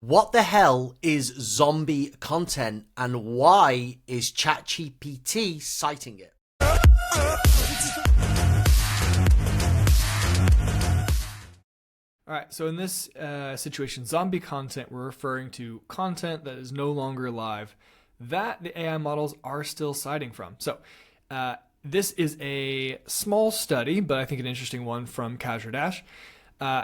What the hell is zombie content and why is ChatGPT citing it? All right, so in this situation, zombie content, we're referring to content that is no longer live that the AI models are still citing from. So this is a small study, but I think an interesting one from Kazra.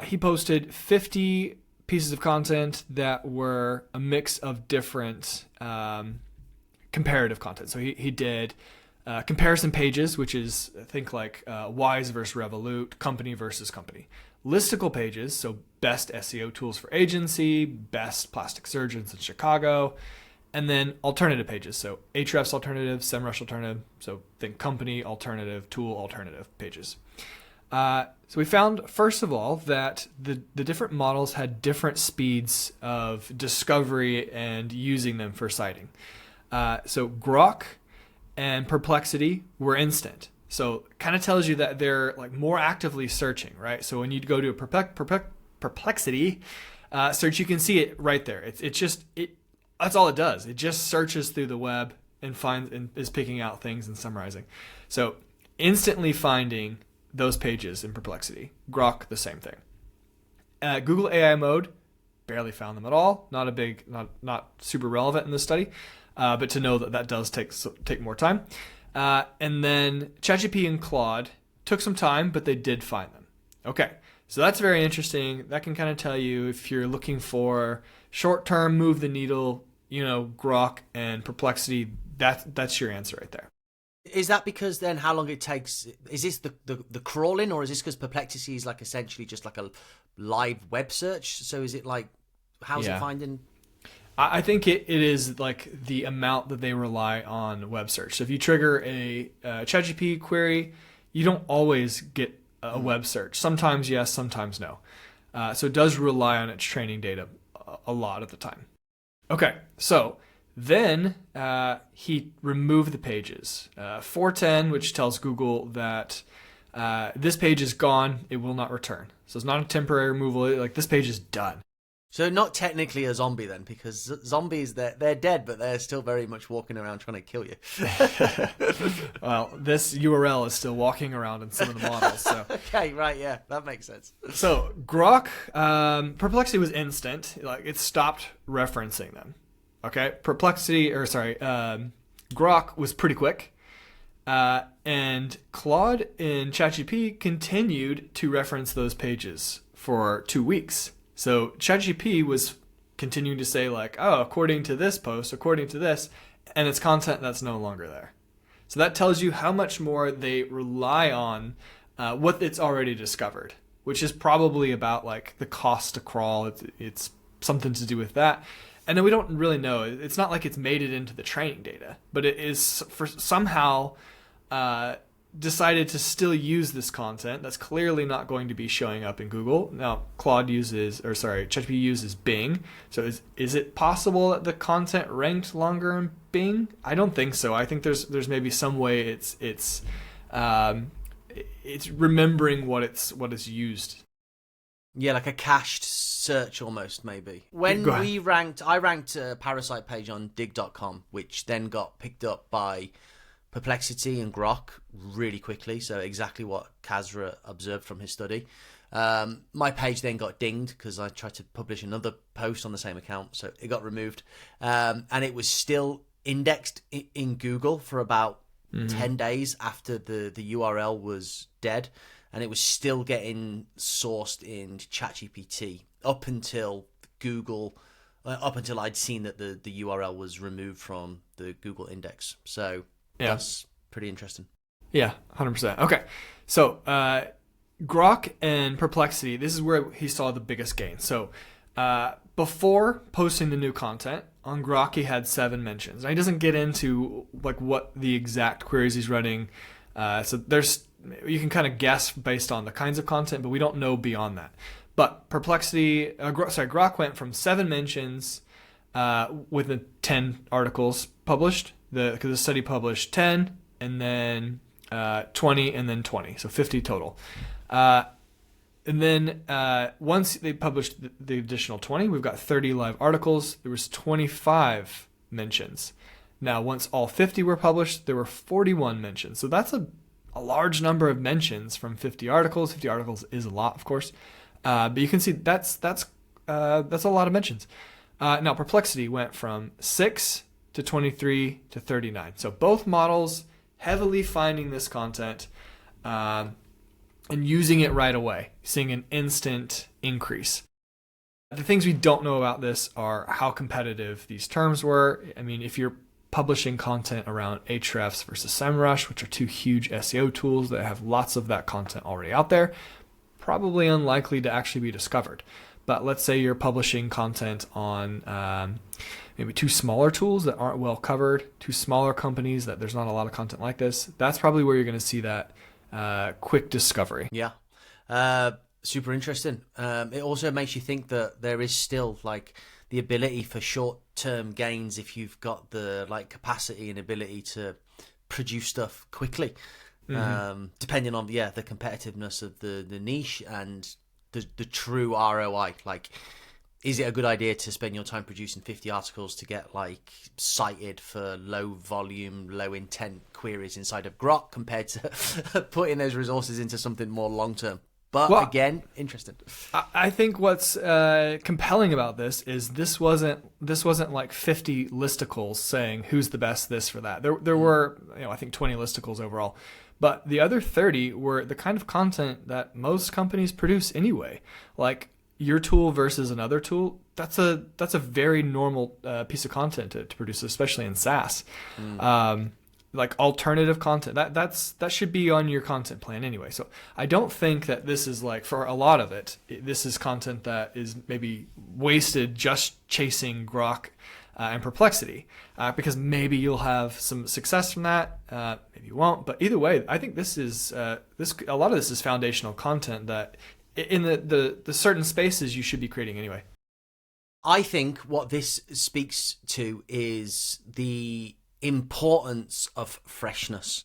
He posted 50 pieces of content that were a mix of different comparative content. So he did comparison pages, which is think like Wise versus Revolut, company versus company. Listicle pages, so best SEO tools for agency, best plastic surgeons in Chicago, and then alternative pages, so Ahrefs alternative, SEMrush alternative, so think company alternative, tool alternative pages. So we found, first of all, that the different models had different speeds of discovery and using them for citing. So Grok and Perplexity were instant. So kind of tells you that they're like more actively searching, right? So when you go to a Perplexity search, you can see it right there. That's all it does. It just searches through the web and finds and is picking out things and summarizing. So instantly finding those pages in Perplexity. Grok, the same thing. Google AI mode, barely found them at all. Not super relevant in this study, but to know that does take more time. And then ChatGPT and Claude took some time, but they did find them. Okay, so that's very interesting. That can kind of tell you if you're looking for short-term move the needle, Grok and Perplexity, that's your answer right there. Is that because then how long it takes? Is this the crawling, or is this because Perplexity is like essentially just like a live web search? So is it like, how's it finding? I think it is like the amount that they rely on web search. So if you trigger a ChatGPT query, you don't always get a web search. Sometimes yes, sometimes no. So it does rely on its training data a lot of the time. Okay, so then he removed the pages. 410, which tells Google that this page is gone, it will not return. So it's not a temporary removal, like this page is done. So not technically a zombie then, because zombies, they're dead, but they're still very much walking around trying to kill you. Well, this URL is still walking around in some of the models. So. Okay, right, yeah, that makes sense. So Grok, Perplexity was instant. Like it stopped referencing them. Okay, Grok was pretty quick. And Claude and ChatGPT continued to reference those pages for 2 weeks. So ChatGPT was continuing to say like, oh, according to this post, according to this, and it's content that's no longer there. So that tells you how much more they rely on what it's already discovered, which is probably about like the cost to crawl. It's something to do with that. And then we don't really know. It's not like it's made it into the training data, but it is for somehow decided to still use this content that's clearly not going to be showing up in Google. Now, ChatGPT uses Bing. So is it possible that the content ranked longer in Bing? I don't think so. I think there's maybe some way it's remembering what it's used. Yeah, like a cached search almost, maybe. When I ranked a parasite page on dig.com, which then got picked up by Perplexity and Grok really quickly, so exactly what Kazra observed from his study. My page then got dinged because I tried to publish another post on the same account, so it got removed. And it was still indexed in Google for about 10 days after the URL was dead, and it was still getting sourced in ChatGPT up until I'd seen that the URL was removed from the Google index. So that's pretty interesting. Yeah, 100%. Okay, so Grok and Perplexity, this is where he saw the biggest gain. So before posting the new content, on Grok he had 7 mentions. Now, he doesn't get into like what the exact queries he's running. So you can kind of guess based on the kinds of content, but we don't know beyond that. But Grok went from 7 mentions with the 10 articles published. Because the study published 10 and then 20 and then 20, so 50 total. And then once they published the additional 20, we've got 30 live articles. There was 25 mentions. Now, once all 50 were published, there were 41 mentions. So that's a large number of mentions from 50 articles. 50 articles is a lot, of course. But you can see that's a lot of mentions. Now, Perplexity went from 6 to 23 to 39. So both models heavily finding this content and using it right away, seeing an instant increase. The things we don't know about this are how competitive these terms were. I mean, if you're publishing content around Ahrefs versus SEMrush, which are two huge SEO tools that have lots of that content already out there, probably unlikely to actually be discovered. But let's say you're publishing content on maybe two smaller tools that aren't well covered, two smaller companies that there's not a lot of content like this. That's probably where you're going to see that quick discovery. Yeah. Super interesting. It also makes you think that there is still like the ability for short-term gains if you've got the like capacity and ability to produce stuff quickly, depending on the competitiveness of the niche and the true ROI. Like, is it a good idea to spend your time producing 50 articles to get like cited for low volume, low intent queries inside of Grok compared to putting those resources into something more long-term? But again, interesting. I think what's compelling about this is this wasn't like 50 listicles saying who's the best this for that. There were, I think 20 listicles overall, but the other 30 were the kind of content that most companies produce anyway. Like your tool versus another tool, that's a very normal piece of content to produce, especially in SaaS. Like alternative content, that should be on your content plan anyway. So I don't think that this is like, for a lot of it, this is content that is maybe wasted just chasing Grok and Perplexity, because maybe you'll have some success from that, maybe you won't. But either way, I think this is a lot of this is foundational content that in the certain spaces you should be creating anyway. I think what this speaks to is the importance of freshness.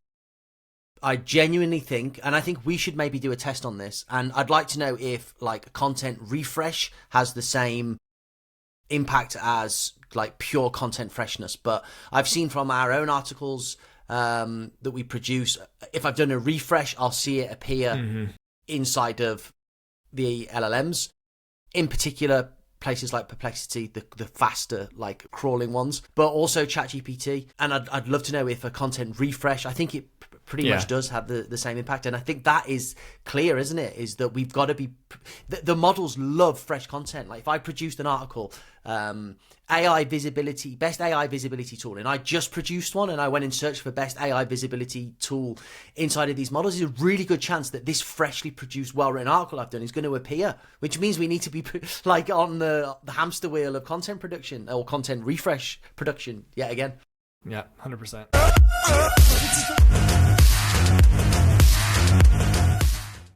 I genuinely think, and I think we should maybe do a test on this, and I'd like to know if like content refresh has the same impact as like pure content freshness. But I've seen from our own articles that we produce, if I've done a refresh, I'll see it appear inside of the LLMs, in particular places like Perplexity, the faster like crawling ones, but also ChatGPT. And I'd love to know if a content refresh, I think it pretty much does have the same impact. And I think that is clear, isn't it? Is that we've got to be, the models love fresh content. Like if I produced an article, AI visibility, best AI visibility tool, and I just produced one and I went and searched for best AI visibility tool inside of these models, there's a really good chance that this freshly produced, well-written article I've done is going to appear, which means we need to be like on the hamster wheel of content production or content refresh production yet again. Yeah, 100%.